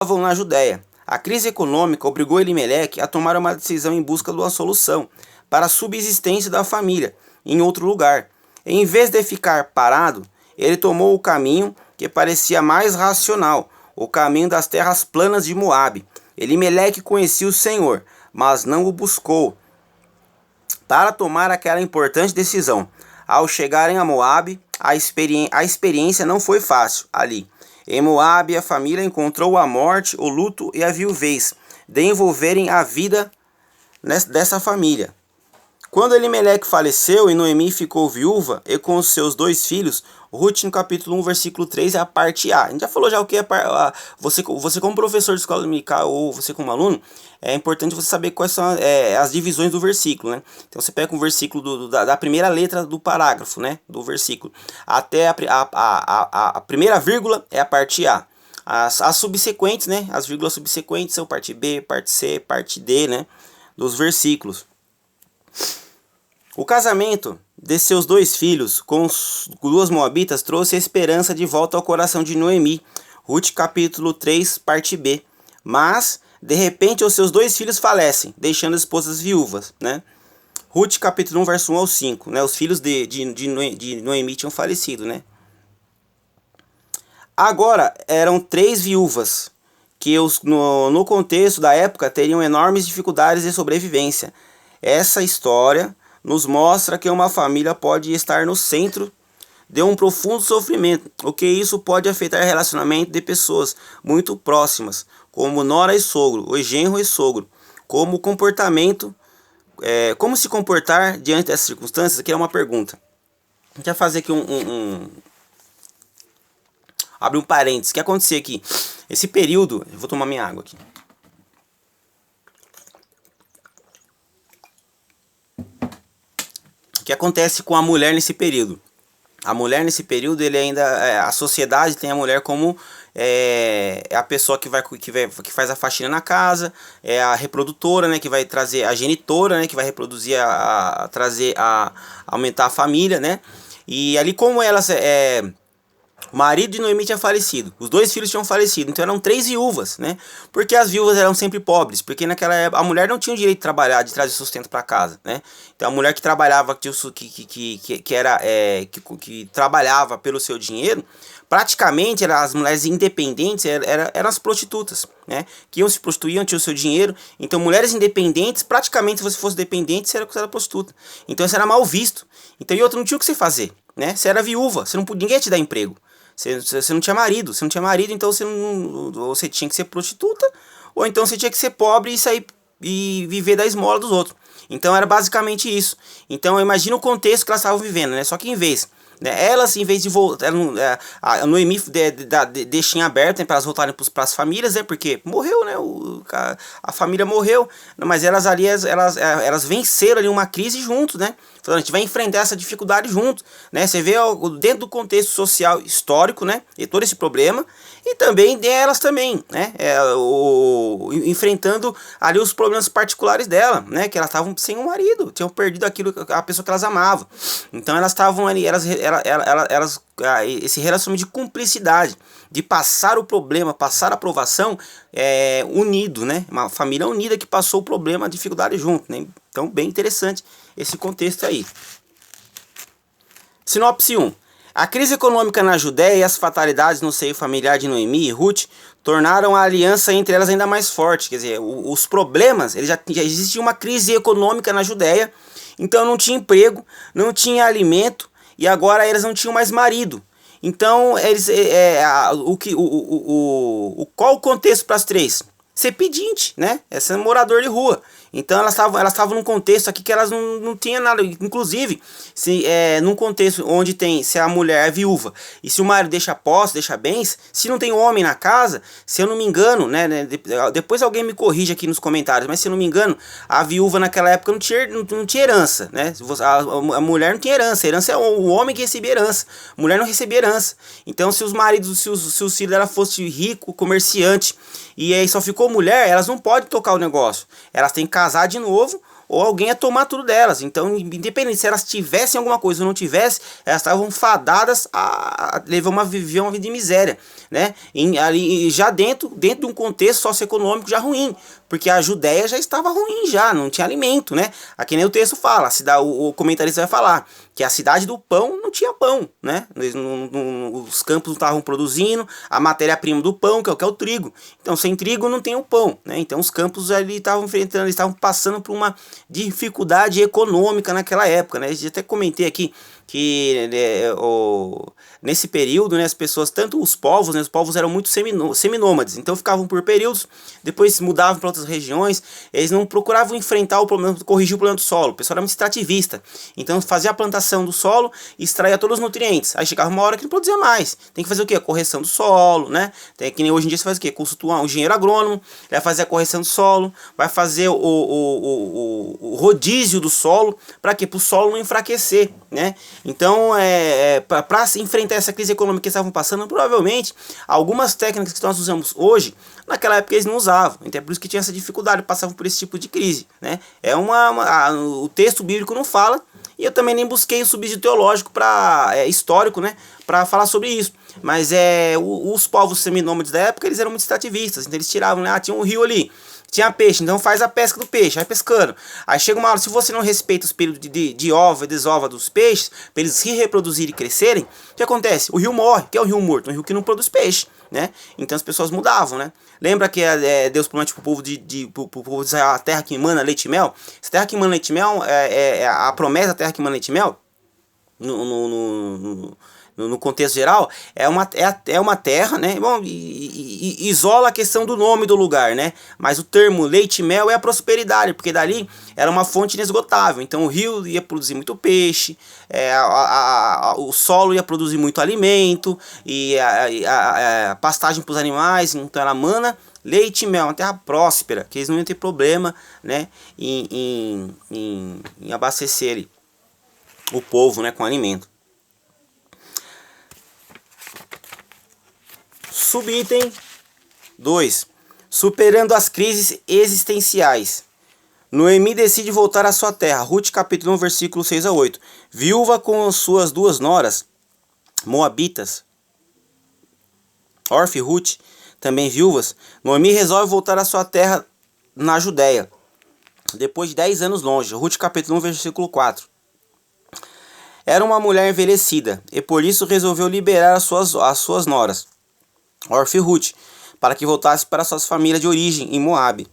estavam na Judéia. A crise econômica obrigou Elimeleque a tomar uma decisão em busca de uma solução para a subsistência da família em outro lugar. Em vez de ficar parado, ele tomou o caminho que parecia mais racional, o caminho das terras planas de Moabe. Elimeleque conhecia o Senhor, mas não o buscou para tomar aquela importante decisão. Ao chegarem a Moabe, a experiência não foi fácil ali. Em Moabe, a família encontrou a morte, o luto e a viuvez de envolverem a vida dessa família. Quando Elimeleque faleceu e Noemi ficou viúva e com os seus 2 filhos, Ruth no capítulo 1, versículo 3 é a parte A. A gente já falou já o que é você como professor de escola dominical ou você como aluno, é importante você saber quais são as divisões do versículo, né? Então você pega um versículo da primeira letra do parágrafo, né? Do versículo. Até a primeira vírgula é a parte A. As subsequentes, né? As vírgulas subsequentes são parte B, parte C, parte D, né? Dos versículos. O casamento de seus 2 filhos com 2 moabitas trouxe a esperança de volta ao coração de Noemi. Ruth capítulo 3, parte B. Mas, de repente, os seus 2 filhos falecem, deixando as esposas viúvas, né? Ruth capítulo 1, verso 1 ao 5, né? Os filhos de Noemi tinham falecido, né? Agora, eram 3 viúvas, que no contexto da época teriam enormes dificuldades de sobrevivência. Essa história nos mostra que uma família pode estar no centro de um profundo sofrimento, o que isso pode afetar o relacionamento de pessoas muito próximas, como nora e sogro, ou genro e sogro, como se comportar diante dessas circunstâncias. Aqui é uma pergunta. A gente vai fazer aqui abre um parênteses. O que aconteceu aqui? Esse período, eu vou tomar minha água aqui. O que acontece com a mulher nesse período? A mulher nesse período, a sociedade tem a mulher como a pessoa que faz a faxina na casa, é a reprodutora, né, que vai trazer a genitora, né, que vai reproduzir aumentar a família, né? E ali como o marido de Noemi tinha falecido, os 2 filhos tinham falecido, então eram 3 viúvas, né? Porque as viúvas eram sempre pobres, porque naquela época a mulher não tinha o direito de trabalhar, de trazer sustento para casa, né? Então a mulher que trabalhava, que trabalhava pelo seu dinheiro, praticamente as mulheres independentes eram as prostitutas, né? Que iam se prostituíam, tinham o seu dinheiro. Então mulheres independentes, praticamente se você fosse dependente, você era prostituta. Então isso era mal visto. Então e outro, não tinha o que você fazer, né? Você era viúva, ninguém ia te dar emprego. Você não tinha marido, então você tinha que ser prostituta, ou então você tinha que ser pobre e sair e viver da esmola dos outros. Então era basicamente isso. Então imagina o contexto que elas estavam vivendo, né? Só que em vez de voltar, a Noemi deixa em aberto, né, para elas voltarem para as famílias, né? Porque morreu, né? A família morreu, mas elas venceram ali uma crise juntos, né? Então a gente vai enfrentar essa dificuldade junto, né? Você vê dentro do contexto social histórico, né? E todo esse problema, e também delas também, né? Enfrentando ali os problemas particulares dela, né? Que elas estavam sem um marido, tinham perdido a pessoa que elas amavam. Então elas estavam ali, esse relacionamento de cumplicidade, de passar o problema, passar a provação, unido, né? Uma família unida que passou o problema, a dificuldade junto, né? Então bem interessante esse contexto aí. Sinopse 1. A crise econômica na Judéia e as fatalidades no seio familiar de Noemi e Ruth tornaram a aliança entre elas ainda mais forte. Quer dizer, os problemas, já existia uma crise econômica na Judéia, então não tinha emprego, não tinha alimento, e agora eles não tinham mais marido. Então, qual o contexto para as 3? Ser pedinte, né? Ser morador de rua. Então elas estavam num contexto aqui que elas não tinham nada. Inclusive, num contexto onde se a mulher é viúva e se o marido deixa posse, deixa bens, se não tem homem na casa, se eu não me engano, né, depois alguém me corrige aqui nos comentários, mas se eu não me engano, a viúva naquela época não tinha herança, né? A mulher não tinha herança. A herança é o homem que recebia herança. A mulher não recebia herança. Então, se os maridos, se os filhos dela fossem rico, comerciante, e aí só ficou mulher, elas não podem tocar o negócio. Elas têm que casar de novo, ou alguém ia tomar tudo delas. Então, independente se elas tivessem alguma coisa ou não tivessem, elas estavam fadadas a viver uma vida de miséria, né? Ali, já dentro de um contexto socioeconômico já ruim, porque a Judéia já estava ruim, já não tinha alimento, né? Aqui nem o texto fala, o comentarista vai falar que a cidade do pão não tinha pão, né? Os campos não estavam produzindo a matéria-prima do pão, que é o trigo. Então, sem trigo não tem o pão, né? Então, os campos ali estavam enfrentando, eles estavam passando por uma dificuldade econômica naquela época, né? Eu até comentei aqui que nesse período, né, as pessoas, tanto os povos, né, os povos eram muito seminômades, então ficavam por períodos, depois mudavam para outras regiões, eles não procuravam enfrentar o problema, corrigir o problema do solo, o pessoal era muito extrativista, então fazia a plantação do solo e extraía todos os nutrientes, aí chegava uma hora que não produzia mais, tem que fazer o que? A correção do solo, né, tem que nem hoje em dia você faz o que? Consultar um engenheiro agrônomo, vai fazer a correção do solo, vai fazer o rodízio do solo, para quê? Para o solo não enfraquecer, né? Então, para enfrentar essa crise econômica que eles estavam passando, provavelmente algumas técnicas que nós usamos hoje, naquela época eles não usavam. Então é por isso que tinha essa dificuldade, passavam por esse tipo de crise, né? O texto bíblico não fala, e eu também nem busquei um subsídio teológico histórico, né, para falar sobre isso. Mas os povos seminômades da época, eles eram muito extrativistas, então eles tiravam, né, tinha um rio ali, tinha peixe, então faz a pesca do peixe, vai pescando. Aí chega uma hora, se você não respeita os períodos de ova e desova dos peixes, para eles se reproduzirem e crescerem, o que acontece? O rio morre, que é um rio morto, um rio que não produz peixe, né? Então as pessoas mudavam, né? Lembra que Deus promete pro povo pro povo de Israel a terra que emana leite e mel? Essa terra que emana leite e mel, a promessa da terra que emana leite e mel, no contexto geral, é uma terra, né? Bom, isola a questão do nome do lugar, né? Mas o termo leite e mel é a prosperidade, porque dali era uma fonte inesgotável. Então o rio ia produzir muito peixe, o solo ia produzir muito alimento, e a pastagem para os animais, então era mana, leite e mel, uma terra próspera, que eles não iam ter problema, né? Em abastecer o povo, né, com alimento. Subitem 2. Superando as crises existenciais. Noemi decide voltar à sua terra. Ruth capítulo 1, versículo 6 a 8. Viúva com suas duas noras, moabitas, Orfa e Ruth, também viúvas, Noemi resolve voltar à sua terra na Judéia, depois de 10 anos longe. Ruth capítulo 1, versículo 4. Era uma mulher envelhecida, e por isso resolveu liberar as suas noras, Orfa e Ruth, para que voltasse para suas famílias de origem em Moabe.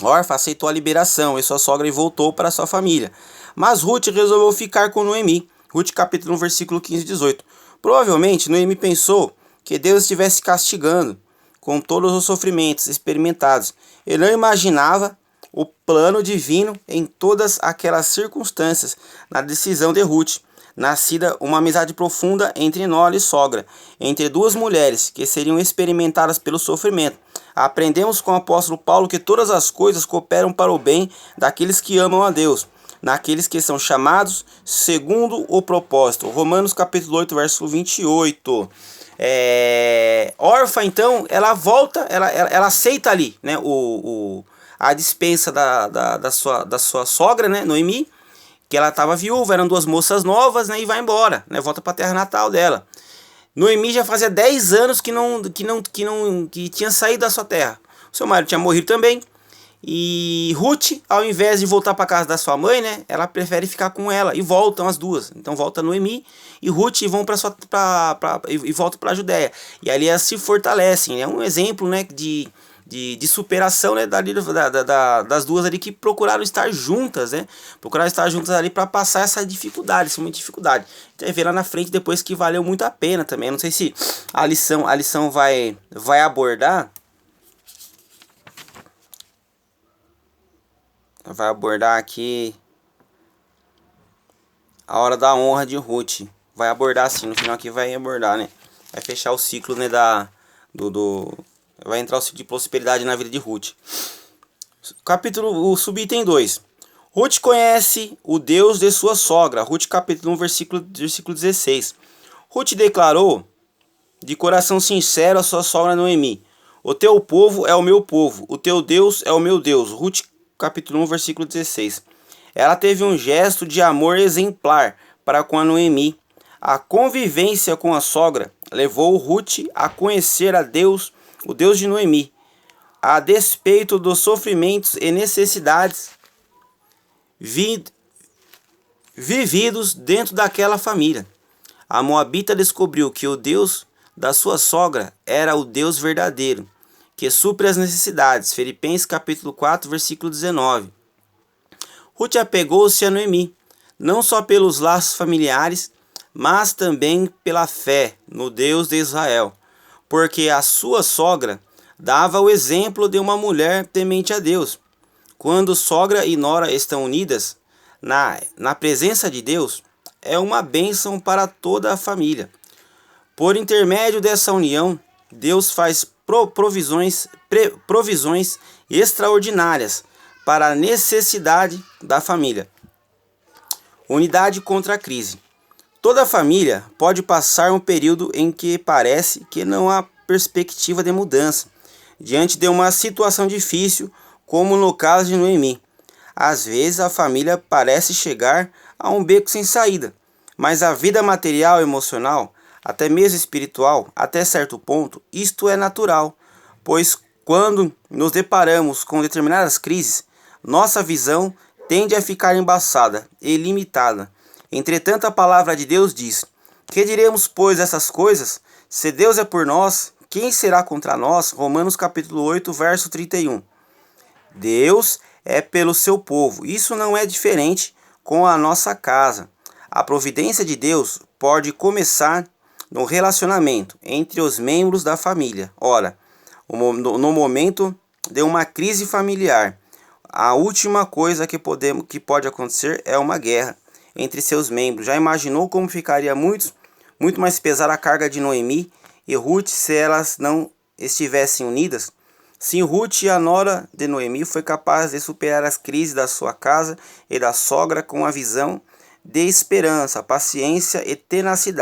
Orfa aceitou a liberação e sua sogra e voltou para sua família. Mas Ruth resolveu ficar com Noemi. Ruth capítulo 1, versículo 15 e 18. Provavelmente Noemi pensou que Deus estivesse castigando com todos os sofrimentos experimentados. Ele não imaginava o plano divino em todas aquelas circunstâncias. Na decisão de Ruth, nascida uma amizade profunda entre nora e sogra, entre duas mulheres que seriam experimentadas pelo sofrimento. Aprendemos com o apóstolo Paulo que todas as coisas cooperam para o bem daqueles que amam a Deus, naqueles que são chamados segundo o propósito. Romanos capítulo 8, versículo 28. Orfa, então, ela volta, ela aceita ali, né, a dispensa da sua sogra, né, Noemi, que ela estava viúva, eram duas moças novas, né, e vai embora, né, volta para a terra natal dela. Noemi já fazia 10 anos que tinha saído da sua terra. O seu marido tinha morrido também. E Ruth, ao invés de voltar para casa da sua mãe, né, ela prefere ficar com ela, e voltam as duas. Então volta Noemi e Ruth e vão e voltam para a Judéia. E ali elas se fortalecem. É um exemplo, né, de superação, né, das duas ali que procuraram estar juntas, né? Procuraram estar juntas ali para passar essa dificuldade, essa muita dificuldade. Então ver lá na frente depois que valeu muito a pena também. Eu não sei se a lição vai abordar. Vai abordar aqui a hora da honra de Ruth. Vai abordar assim, no final aqui vai abordar, né? Vai fechar o ciclo, né, vai entrar o ciclo de prosperidade na vida de Ruth. O subitem 2. Ruth conhece o Deus de sua sogra. Ruth capítulo 1, versículo 16. Ruth declarou de coração sincero a sua sogra Noemi: o teu povo é o meu povo, o teu Deus é o meu Deus. Ruth capítulo 1, versículo 16. Ela teve um gesto de amor exemplar para com a Noemi. A convivência com a sogra levou Ruth a conhecer a Deus, o Deus de Noemi, a despeito dos sofrimentos e necessidades vividos dentro daquela família. A moabita descobriu que o Deus da sua sogra era o Deus verdadeiro, que supre as necessidades. Filipenses capítulo 4, versículo 19. Ruth apegou-se a Noemi, não só pelos laços familiares, mas também pela fé no Deus de Israel, porque a sua sogra dava o exemplo de uma mulher temente a Deus. Quando sogra e nora estão unidas na presença de Deus, é uma bênção para toda a família. Por intermédio dessa união, Deus faz provisões extraordinárias para a necessidade da família. Unidade contra a crise. Toda família pode passar um período em que parece que não há perspectiva de mudança, diante de uma situação difícil, como no caso de Noemi. Às vezes a família parece chegar a um beco sem saída, mas a vida material e emocional, até mesmo espiritual, até certo ponto, isto é natural, pois quando nos deparamos com determinadas crises, nossa visão tende a ficar embaçada e limitada. Entretanto, a palavra de Deus diz: que diremos, pois, essas coisas? Se Deus é por nós, quem será contra nós? Romanos capítulo 8, verso 31. Deus é pelo seu povo. Isso não é diferente com a nossa casa. A providência de Deus pode começar no relacionamento entre os membros da família. Ora, no momento de uma crise familiar, a última coisa que pode acontecer é uma guerra entre seus membros. Já imaginou como ficaria muito mais pesada a carga de Noemi e Ruth se elas não estivessem unidas? Sim, Ruth, a nora de Noemi, foi capaz de superar as crises da sua casa e da sogra com a visão de esperança, paciência e tenacidade.